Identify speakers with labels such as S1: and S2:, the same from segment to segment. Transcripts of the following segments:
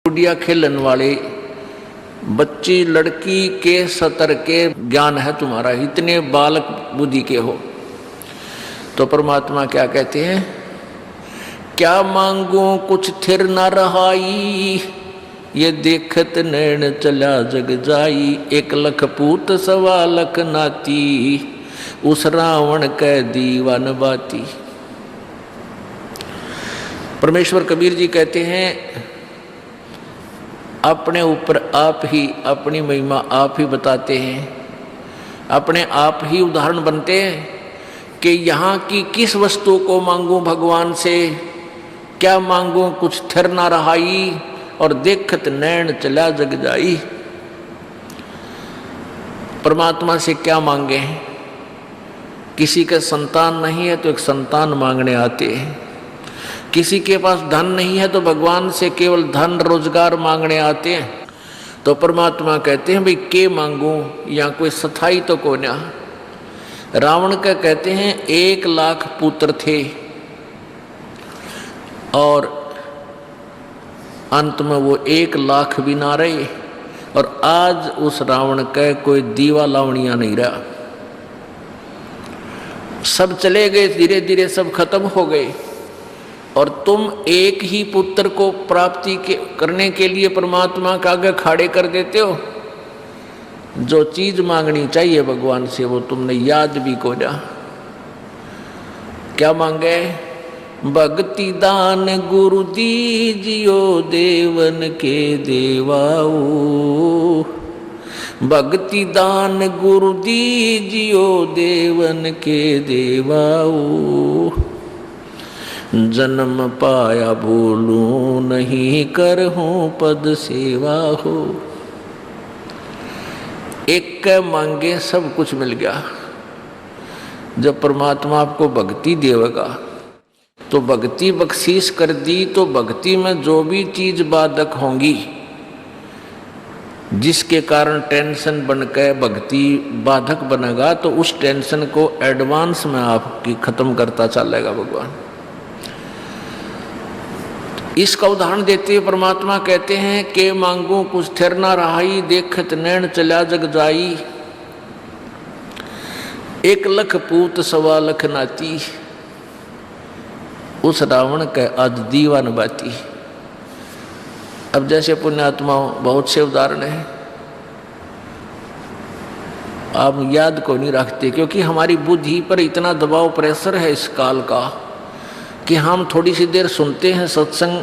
S1: गुड़िया खेलन वाले बच्ची लड़की के सतर के ज्ञान है तुम्हारा, इतने बालक बुद्धि के हो। तो परमात्मा क्या कहते हैं, क्या मांगू कुछ थिर न रहाई, ये देखत नैन चला जग जाई। 1 लख पूत 1.25 लाख नाती, उस रावण कै दीवान बाती। परमेश्वर कबीर जी कहते हैं, अपने ऊपर आप ही अपनी महिमा आप ही बताते हैं, अपने आप ही उदाहरण बनते हैं कि यहाँ की किस वस्तु को मांगूं भगवान से, क्या मांगूं कुछ थिर ना रहाई, और देखत नैन चला जग जाई। परमात्मा से क्या मांगे हैं, किसी के संतान नहीं है तो एक संतान मांगने आते हैं, किसी के पास धन नहीं है तो भगवान से केवल धन रोजगार मांगने आते हैं। तो परमात्मा कहते हैं भाई के मांगू, या कोई सथाई तो को ना। रावण का कहते हैं 1 लाख पुत्र थे और अंत में वो 1 लाख भी ना रहे, और आज उस रावण का कोई दीवा लावणिया नहीं रहा, सब चले गए, धीरे धीरे सब खत्म हो गए। और तुम एक ही पुत्र को प्राप्ति करने के लिए परमात्मा के आगे खड़े कर देते हो। जो चीज मांगनी चाहिए भगवान से वो तुमने याद भी को जा। क्या मांगे, भक्ति दान गुरु दीजियो देवन के देवाओ, भक्ति दान गुरु दीजियो देवन के देवाओ। जन्म पाया भूलूं नहीं, करहूं पद सेवा हो। एक के मांगे सब कुछ मिल गया। जब परमात्मा आपको भक्ति देगा तो भक्ति बख्शीश कर दी, तो भक्ति में जो भी चीज बाधक होंगी, जिसके कारण टेंशन बनकर भक्ति बाधक बनेगा, तो उस टेंशन को एडवांस में आपकी खत्म करता चलेगा भगवान। इसका उदाहरण देते हुए परमात्मा कहते हैं कि मांगू कुछ थिर ना रहाई, देखत नैन चला जग जाई। 1 लख पूत 1.25 लाख नाती, उस रावण के आज दीवान बाती। अब जैसे पुण्यात्माओं बहुत से उदाहरण हैं, आप याद को नहीं रखते, क्योंकि हमारी बुद्धि पर इतना दबाव प्रेशर है इस काल का कि हम थोड़ी सी देर सुनते हैं सत्संग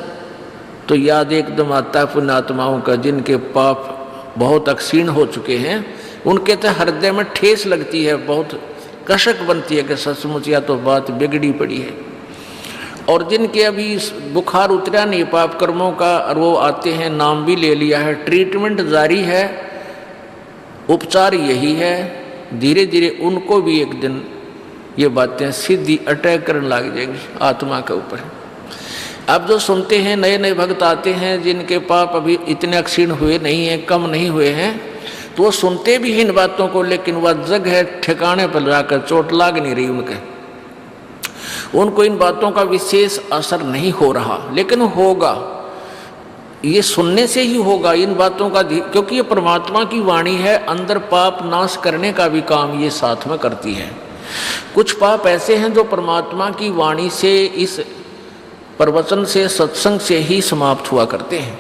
S1: तो याद एकदम आता है पुण्यात्माओं का, जिनके पाप बहुत अक्षीण हो चुके हैं। उनके तो हृदय में ठेस लगती है, बहुत कशक बनती है कि सचमुच या तो बात बिगड़ी पड़ी है। और जिनके अभी बुखार उतरा नहीं पाप कर्मों का, और वो आते हैं, नाम भी ले लिया है, ट्रीटमेंट जारी है, उपचार यही है, धीरे धीरे उनको भी एक दिन ये बातें सीधी अटैक करने लग जाएंगी आत्मा के ऊपर। अब जो सुनते हैं, नए नए भक्त आते हैं जिनके पाप अभी इतने अक्षीण हुए नहीं हैं, कम नहीं हुए हैं, तो वो सुनते भी इन बातों को, लेकिन वह जग है ठिकाने पर जाकर चोट लाग नहीं रही उनके, उनको इन बातों का विशेष असर नहीं हो रहा, लेकिन होगा, ये सुनने से ही होगा इन बातों का, क्योंकि ये परमात्मा की वाणी है, अंदर पाप नाश करने का भी काम ये साथ में करती है। कुछ पाप ऐसे हैं जो परमात्मा की वाणी से, इस प्रवचन से, सत्संग से ही समाप्त हुआ करते हैं।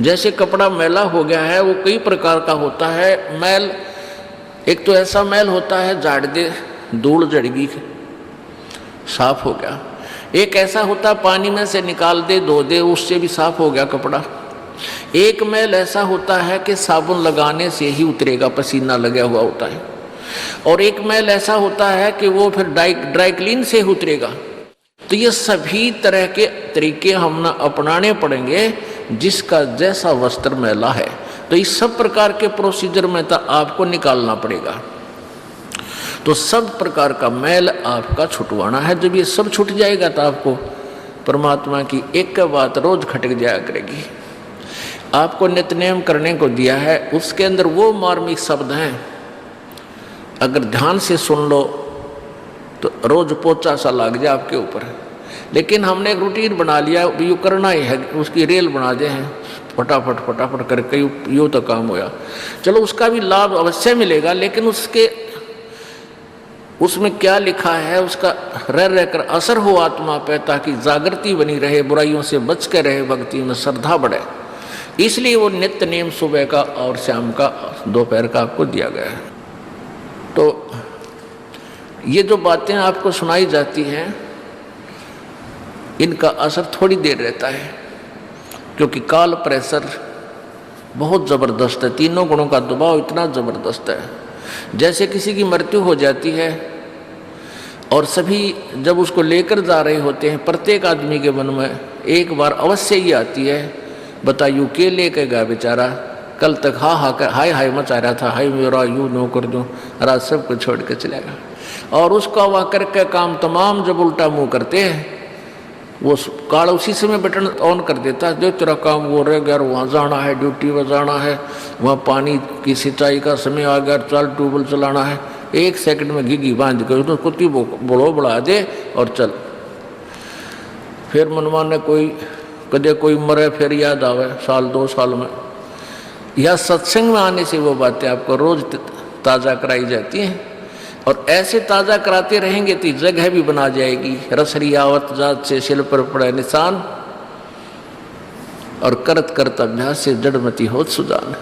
S1: जैसे कपड़ा मैला हो गया है, वो कई प्रकार का होता है मैल। एक तो ऐसा मैल होता है झाड़ दे धूल जड़गी साफ हो गया, एक ऐसा होता पानी में से निकाल दे धो दे उससे भी साफ हो गया कपड़ा। एक मैल ऐसा होता है कि साबुन लगाने से ही उतरेगा, पसीना लगा हुआ होता है। और एक मैल ऐसा होता है कि वो फिर ड्राई क्लीन से उतरेगा। तो ये सभी तरह के तरीके हम ना अपनाने पड़ेंगे, जिसका जैसा वस्त्र मैला है। तो इस सब प्रकार के प्रोसीजर में तो आपको निकालना पड़ेगा। तो सब प्रकार का मैल आपका छुटवाना है। जब ये सब छूट जाएगा तो आपको परमात्मा की एक बात रोज खटक जाया करेगी। आपको नित्यनेम करने को दिया है, उसके अंदर वो मार्मिक शब्द हैं, अगर ध्यान से सुन लो तो रोज पोचा सा लग जाए आपके ऊपर। लेकिन हमने एक रूटीन बना लिया, यू करना ही है, उसकी रेल बना दे हैं, फटाफट फटाफट करके यो तो काम होया। चलो उसका भी लाभ अवश्य मिलेगा, लेकिन उसमें क्या लिखा है उसका रह रहकर असर हो आत्मा पे, ताकि जागृति बनी रहे, बुराइयों से बच के रहे, भक्ति में श्रद्धा बढ़े। इसलिए वो नित्य नियम सुबह का और शाम का, दोपहर का आपको दिया गया है। तो ये जो बातें आपको सुनाई जाती हैं इनका असर थोड़ी देर रहता है, क्योंकि काल प्रेशर बहुत ज़बरदस्त है, तीनों गुणों का दबाव इतना ज़बरदस्त है। जैसे किसी की मृत्यु हो जाती है और सभी जब उसको लेकर जा रहे होते हैं, प्रत्येक आदमी के मन में एक बार अवश्य ही आती है, बताइयो के लेके गया बेचारा, कल तक हाय हाय मचा रहा था, हाय मेरा यूँ नो कर दूँ, रात सबको छोड़ के चलेगा। और उसका वह करके काम तमाम जब उल्टा मुँह करते हैं, वो काल उसी समय बटन ऑन कर देता है, जो तेरा काम वो रह गया, वहाँ जाना है, ड्यूटी पर जाना है, वहाँ पानी की सिंचाई का समय आ गया, चल ट्यूबवेल चलाना है, 1 सेकंड में घिघी बांध कर तो कुत्ती बड़ो बढ़ा दे और चल। फिर मनमान ने कदे कोई मरे, फिर याद आवे 1-2 साल में। यह सत्संग में आने से वो बातें आपको रोज ताज़ा कराई जाती हैं, और ऐसे ताज़ा कराते रहेंगे तो जगह भी बना जाएगी। रसरी आवत जात से शिल पर पड़े निशान, और करत करत अभ्यास से जड़मती होत सुजान।